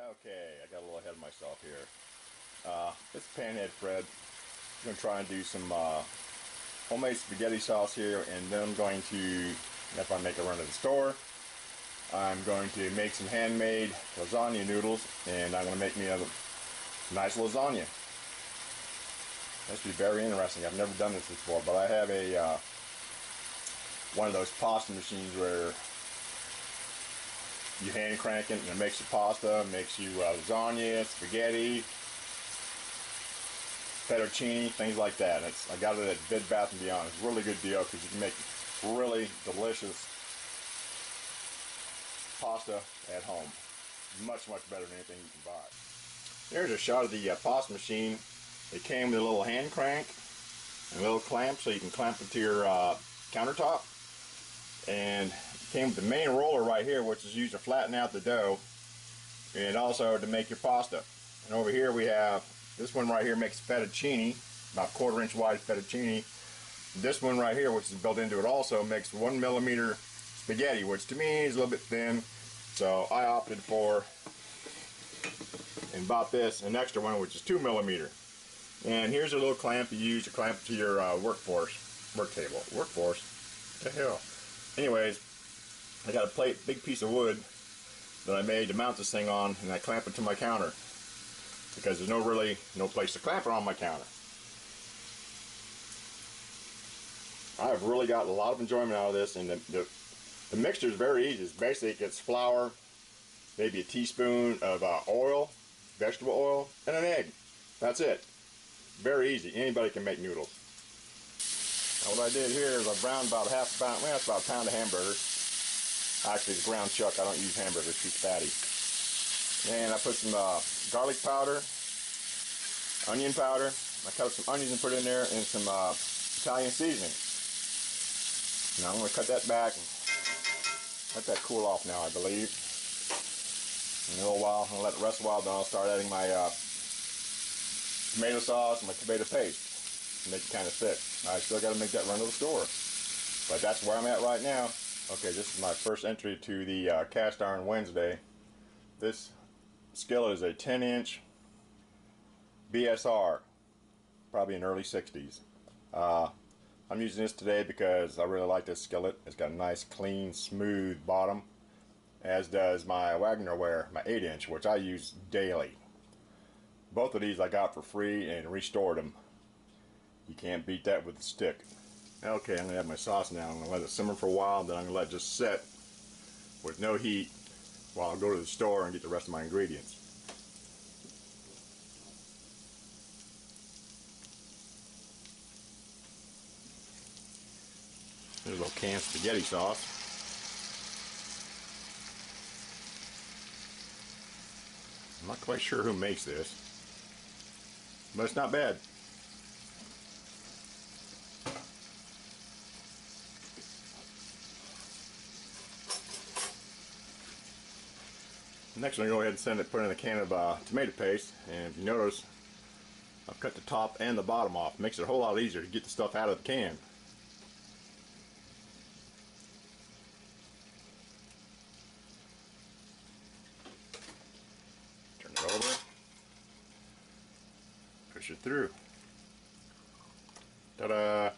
Okay, I got a little ahead of myself here. This is Panhead Fred. I'm going to try and do some homemade spaghetti sauce here, and then I'm going to, after I make a run to the store, I'm going to make some handmade lasagna noodles, and I'm going to make me a nice lasagna. That should be very interesting. I've never done this before, but I have a one of those pasta machines where you hand crank it and it makes you pasta, makes you lasagna, spaghetti, fettuccine, things like that. I got it at Bed Bath & Beyond. It's a really good deal because you can make really delicious pasta at home. Much, much better than anything you can buy. Here's a shot of the pasta machine. It came with a little hand crank and a little clamp so you can clamp it to your countertop. And it came with the main roller right here, which is used to flatten out the dough and also to make your pasta. And over here we have this one right here makes fettuccine, about 1/4 inch wide fettuccine. This one right here, which is built into it, also makes 1mm spaghetti, which to me is a little bit thin, so I opted for and bought this, an extra one, which is 2mm. And here's a little clamp you use to clamp to your work table. Workforce? What the hell? Anyways, I got a big piece of wood that I made to mount this thing on, and I clamp it to my counter because there's no place to clamp it on my counter. I've really got a lot of enjoyment out of this, and the mixture is very easy. It's basically it's flour, maybe a teaspoon of oil, vegetable oil, and an egg. That's it. Very easy. Anybody can make noodles. Now what I did here is I browned about half a pound, well, that's about a pound of hamburgers. Actually, it's ground chuck. I don't use hamburgers, too fatty. And I put some garlic powder, onion powder. I cut up some onions and put it in there, and some Italian seasoning. Now I'm going to cut that back and let that cool off now, I believe. In a little while, I'm going to let it rest a while, then I'll start adding my tomato sauce and my tomato paste. Make it kind of thick. I still got to make that run to the store, but that's where I'm at right now. Okay, this is my first entry to the Cast Iron Wednesday. This skillet is a 10-inch BSR, probably in early 60s. I'm using this today because I really like this skillet. It's got a nice, clean, smooth bottom, as does my Wagnerware, my 8-inch, which I use daily. Both of these I got for free and restored them. You can't beat that with a stick. Okay, I'm going to add my sauce now. I'm going to let it simmer for a while, then I'm going to let it just set with no heat while I go to the store and get the rest of my ingredients. There's a little canned spaghetti sauce. I'm not quite sure who makes this, but it's not bad. Next, I'm going to go ahead and put in a can of tomato paste, and if you notice, I've cut the top and the bottom off. It makes it a whole lot easier to get the stuff out of the can. Turn it over, push it through. Ta-da!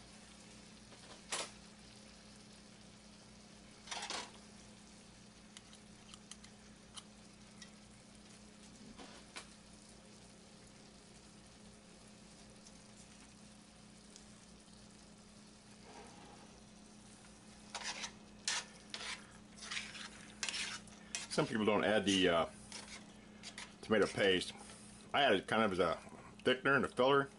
Some people don't add the tomato paste. I add it kind of as a thickener and a filler.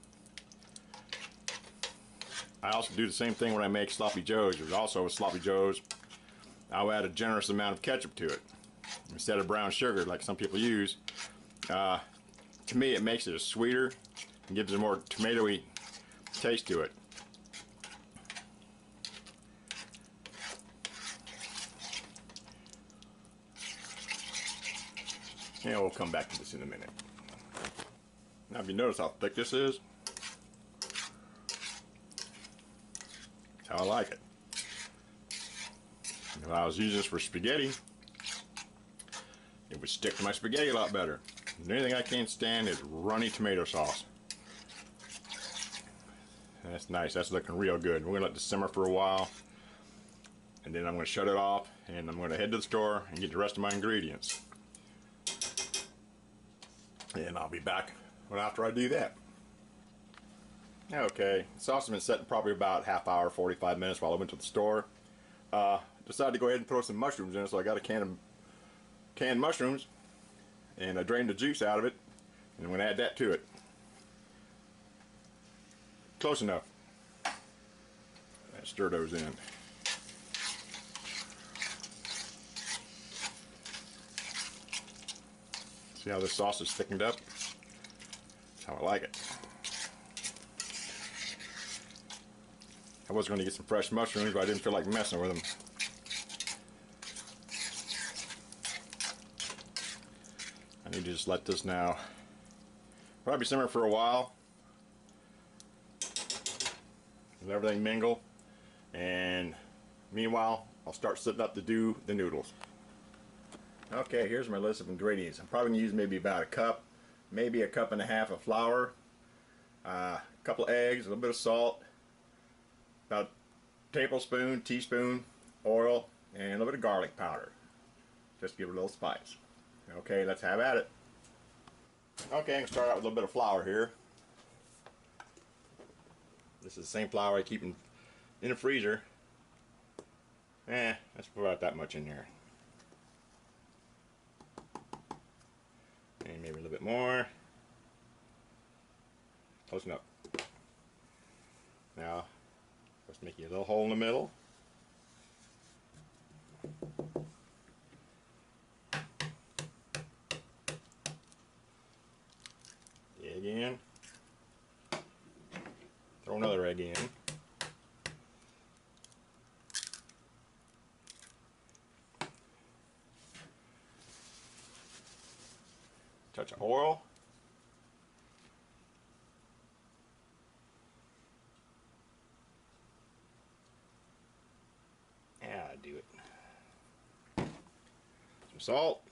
I also do the same thing when I make sloppy joes. There's also a sloppy joes, I'll add a generous amount of ketchup to it instead of brown sugar like some people use. To me, it makes it sweeter and gives a more tomatoey taste to it. And we'll come back to this in a minute. Now, if you notice how thick this is, that's how I like it. If I was using this for spaghetti, it would stick to my spaghetti a lot better. The only thing I can't stand is runny tomato sauce. That's nice. That's looking real good. We're gonna let this simmer for a while, and then I'm gonna shut it off, and I'm gonna head to the store and get the rest of my ingredients. And I'll be back after I do that. Okay, the sauce has been setting probably about half hour, 45 minutes while I went to the store. Decided to go ahead and throw some mushrooms in it, so I got a can of canned mushrooms, and I drained the juice out of it, and I'm going to add that to it. Close enough. Stir those in. See how this sauce is thickened up? That's how I like it. I was going to get some fresh mushrooms, but I didn't feel like messing with them. I need to just let this now probably simmer for a while. Let everything mingle, and meanwhile I'll start setting up to do the noodles. Okay, here's my list of ingredients. I'm probably going to use maybe about a cup, maybe a cup and a half of flour, a couple of eggs, a little bit of salt, about a tablespoon, teaspoon oil, and a little bit of garlic powder, just to give it a little spice. Okay, let's have at it. Okay, I'm going to start out with a little bit of flour here. This is the same flour I keep in the freezer. Let's put about that much in there. And maybe a little bit more. Close enough. Now, let's make you a little hole in the middle. Egg in. Throw another egg in. Touch of oil. Yeah, do it. Some salt.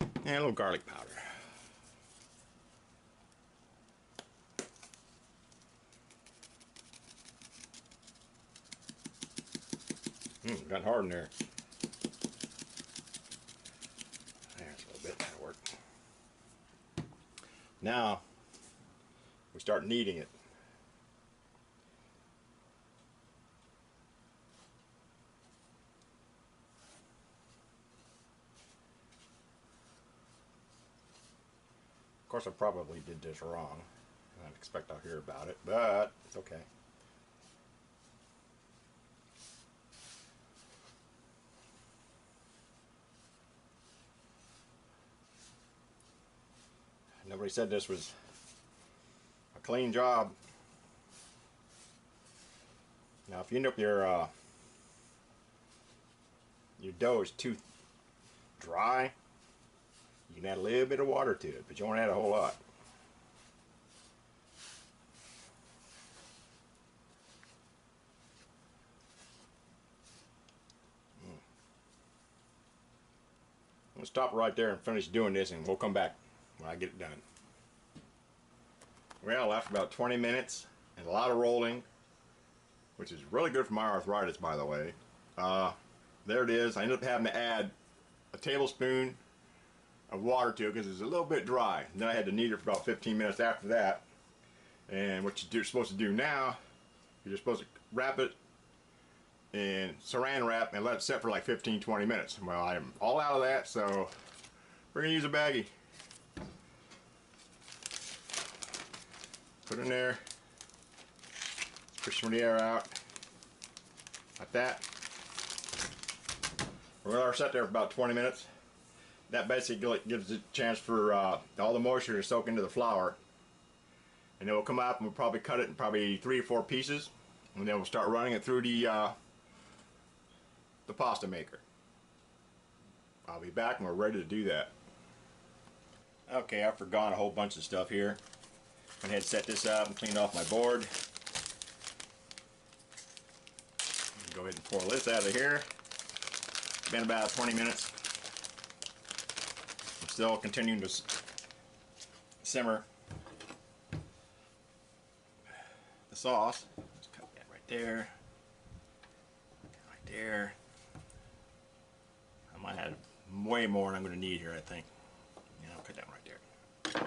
And a little garlic powder. Got hard in there. There's a little bit. That'll work. Now we start kneading it. Of course, I probably did this wrong. I expect I'll hear about it, but it's okay. Nobody said this was a clean job. Now, if you end up your dough is too dry, you can add a little bit of water to it, but you won't add a whole lot. I'm going to stop right there and finish doing this, and we'll come back when I get it done. Well, after about 20 minutes and a lot of rolling, which is really good for my arthritis, by the way, there it is. I ended up having to add a tablespoon of water to it because it's a little bit dry. And then I had to knead it for about 15 minutes after that. And what you're supposed to do now, you're supposed to wrap it in saran wrap and let it set for like 15-20 minutes. Well, I'm all out of that, so we're going to use a baggie. Put it in there, push some of the air out, like that. We're going to set there for about 20 minutes. That basically gives it a chance for all the moisture to soak into the flour. And then we'll come out and we'll probably cut it in probably 3 or 4 pieces. And then we'll start running it through the pasta maker. I'll be back and we're ready to do that. Okay, I've forgotten a whole bunch of stuff here. Went ahead and set this up and cleaned off my board. Go ahead and pour this out of here. It's been about 20 minutes. I'm still continuing to simmer the sauce. Let's cut that right there. Right there. I might have way more than I'm going to need here, I think. Yeah, I'll cut that right there.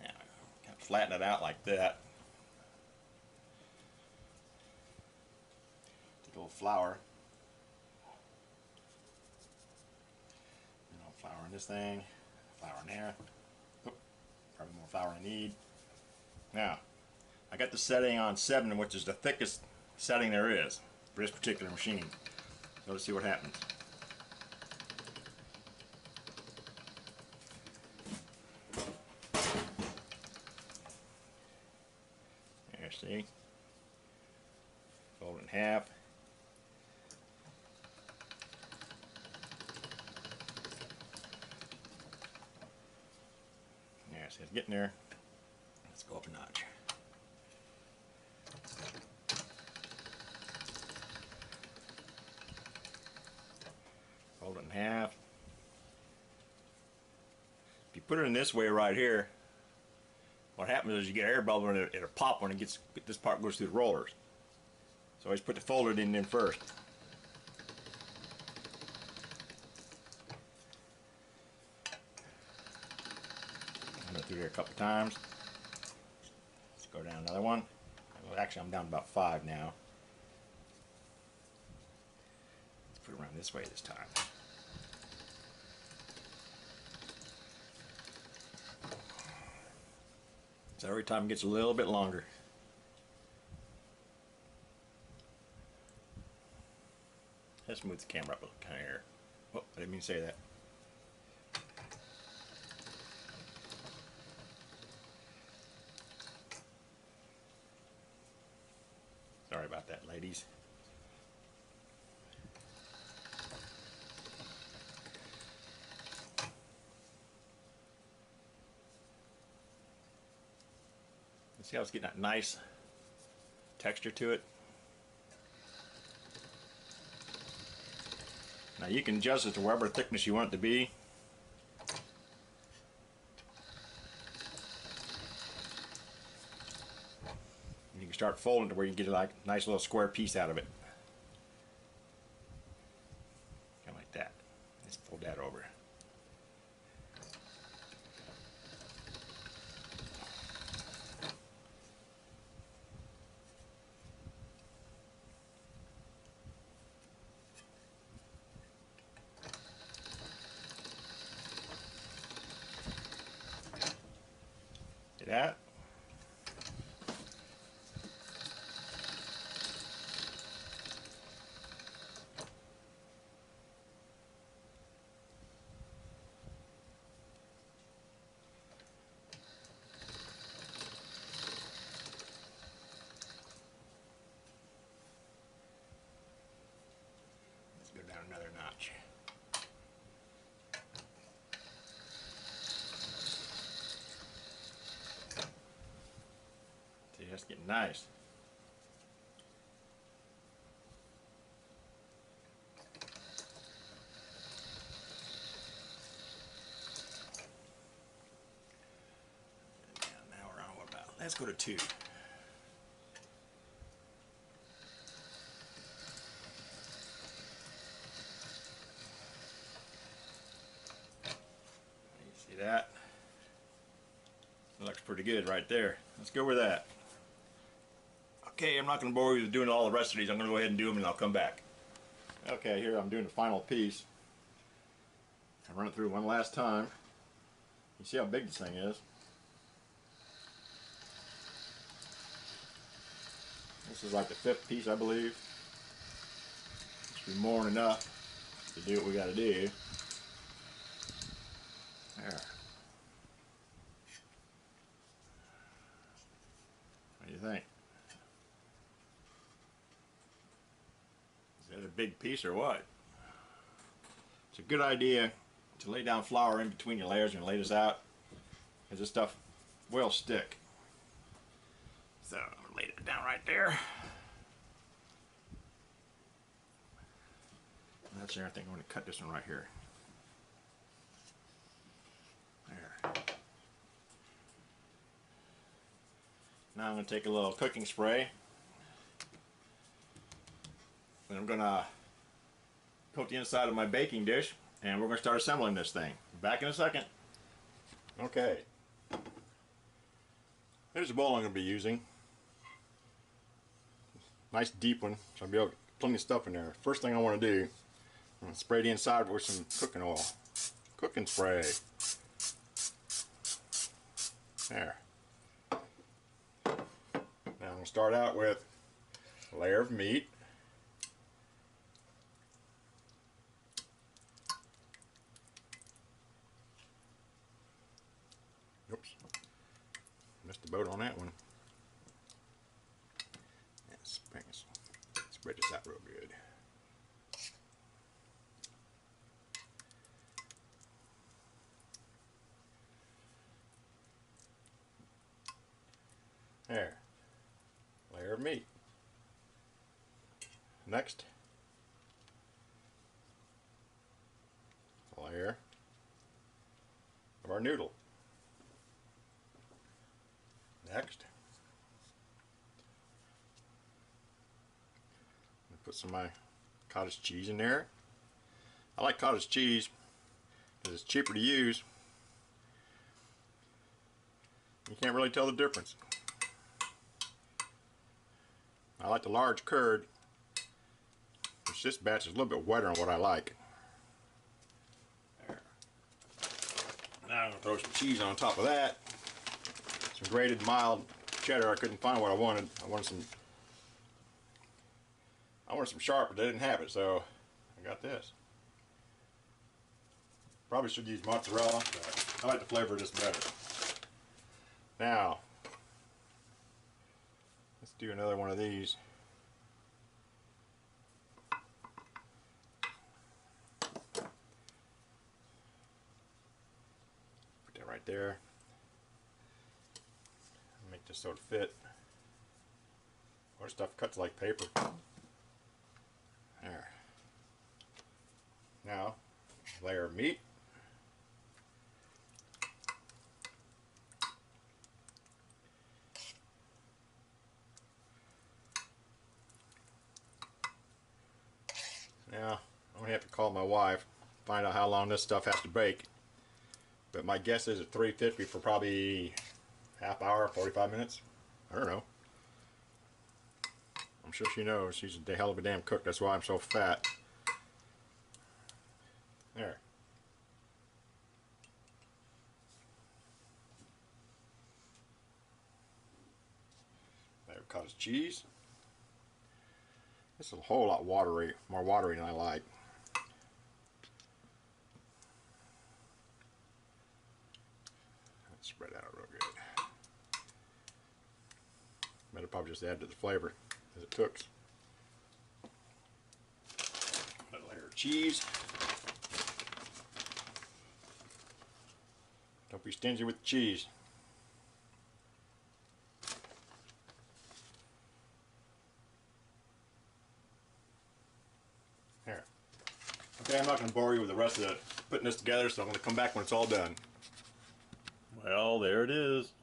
Now, kind of flatten it out like that. Take a little flour. Flour in this thing, flour in there. Oop, probably more flour I need. Now, I got the setting on 7, which is the thickest setting there is for this particular machine. So let's see what happens. There, see? Fold it in half. See, it's getting there. Let's go up a notch. Fold it in half. If you put it in this way right here, what happens is you get air bubble and it'll pop when it gets, this part goes through the rollers. So always put the folded in first. Through there a couple times. Let's go down another one. Well, actually, I'm down to about 5 now. Let's put it around this way this time. So every time it gets a little bit longer. Let's move the camera up a little kind of here. Oh, I didn't mean to say that. Sorry about that, ladies. See how it's getting that nice texture to it? Now you can adjust it to whatever thickness you want it to be. You can start folding to where you get like a nice little square piece out of it. Kind of like that. Let's fold that over. See that? Down another notch. See, that's getting nice. Now we're on what about? Let's go to 2. That looks pretty good right there. Let's go with that. Okay, I'm not going to bore you with doing all the rest of these. I'm going to go ahead and do them and I'll come back. Okay, here I'm doing the final piece. I'll run it through one last time. You see how big this thing is? This is like the 5th piece, I believe. Should be more than enough to do what we got to do. There. What do you think? Is that a big piece or what? It's a good idea to lay down flour in between your layers and lay this out, because this stuff will stick. So I'm going to lay it down right there. Actually, I think I'm going to cut this one right here. There. Now I'm going to take a little cooking spray, and I'm going to coat the inside of my baking dish, and we're going to start assembling this thing. Back in a second. Okay. Here's the bowl I'm going to be using. Nice deep one, so I'll be able to get plenty of stuff in there. First thing I want to do, I'm going to spray the inside with some cooking oil. Cooking spray. There. Now I'm going to start out with a layer of meat. Oops. Missed the boat on that one. Spread this out real good. There. Layer of meat. Next, a layer of our noodle. Next, put some of my cottage cheese in there. I like cottage cheese because it's cheaper to use. You can't really tell the difference. I like the large curd, which this batch is a little bit wetter on what I like. There. Now I'm going to throw some cheese on top of that. Some grated mild cheddar. I couldn't find what I wanted. I wanted some sharp, but they didn't have it, so I got this. Probably should use mozzarella, but I like the flavor of this better. Now, let's do another one of these. Put that right there. Make this so it fit. Our stuff cuts like paper. There. Now, layer of meat. Now, I'm going to have to call my wife, find out how long this stuff has to bake. But my guess is at 350 for probably half hour, 45 minutes. I don't know. I'm sure she knows. She's a hell of a damn cook. That's why I'm so fat. There. There, cottage cheese. This is a whole lot watery, more watery than I like. Let's spread that out real good. Better probably just add to the flavor as it cooks. Another layer of cheese. Don't be stingy with the cheese. Here. Okay, I'm not going to bore you with the rest of putting this together, so I'm going to come back when it's all done. Well, there it is.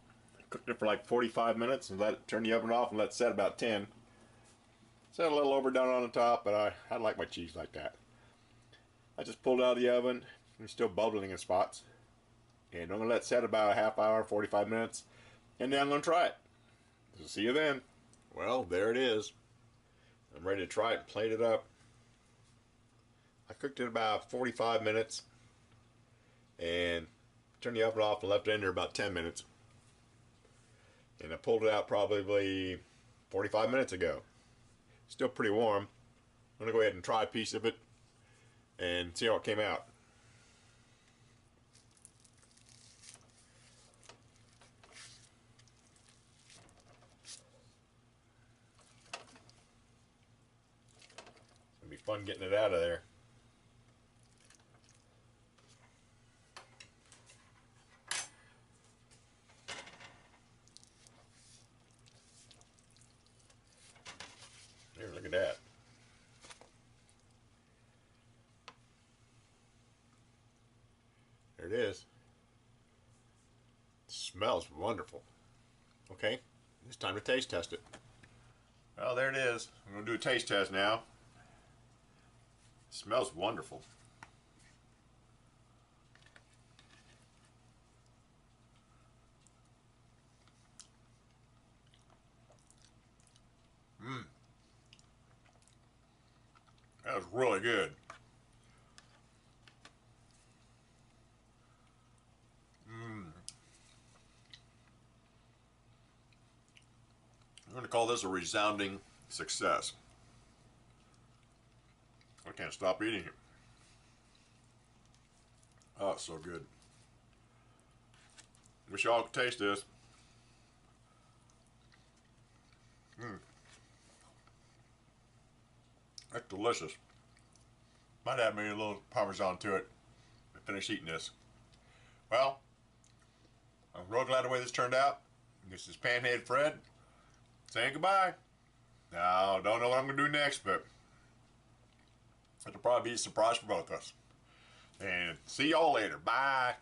Cooked it for like 45 minutes and turn the oven off and let it set about 10. Set a little overdone on the top, but I like my cheese like that. I just pulled it out of the oven. It's still bubbling in spots. And I'm going to let it set about a half hour, 45 minutes. And then I'm going to try it. So see you then. Well, there it is. I'm ready to try it and plate it up. I cooked it about 45 minutes. And turned the oven off and left it in there about 10 minutes. And I pulled it out probably 45 minutes ago. Still pretty warm. I'm going to go ahead and try a piece of it and see how it came out. It'll be fun getting it out of there. There, look at that. is. It smells wonderful. Okay, it's time to taste test it. Well, there it is. I'm going to do a taste test now. It smells wonderful. That was really good. I'm going to call this a resounding success. I can't stop eating it. Oh, it's so good. Wish y'all could taste this. That's delicious. Might add maybe a little Parmesan to it to finish eating this. Well, I'm real glad the way this turned out. This is Panhead Fred saying goodbye. Now, don't know what I'm going to do next, but it'll probably be a surprise for both of us. And see y'all later. Bye.